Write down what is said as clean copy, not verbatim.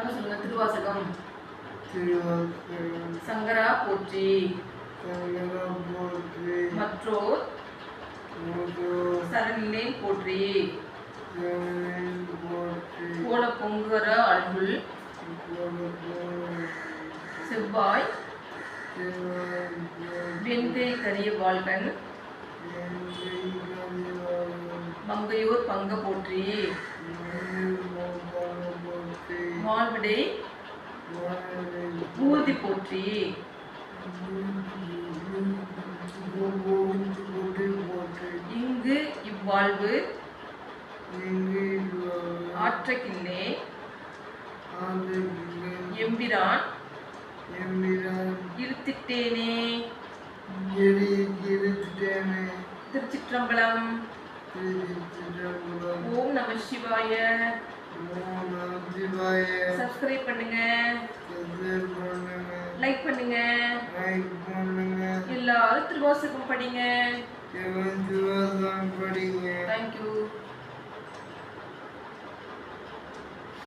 எல்லாரும் சொல்லுங்க. திருவாசகம். சங்கரா போற்றி. மற்றோர் சரணிலே போற்றி. போல பொங்குற அன்புள் செவ்வாய் வெண்கை கரிய வாழ்கன் மங்கையோர் பங்க போற்றி. வாழ்விடை ஊர்தி போற்றி. இங்கு இவ்வாழ்வு ஆற்றக்கில்லே எம்பிரான் இருத்திட்டேனே. திருச்சிற்றம்பலம். ஓம் நம சிவாய. சப்ஸ்கிரைப் பண்ணுங்க, லைக் பண்ணுங்க. எல்லாரும் திருவாசகம் படிங்க. தேங்க்யூ.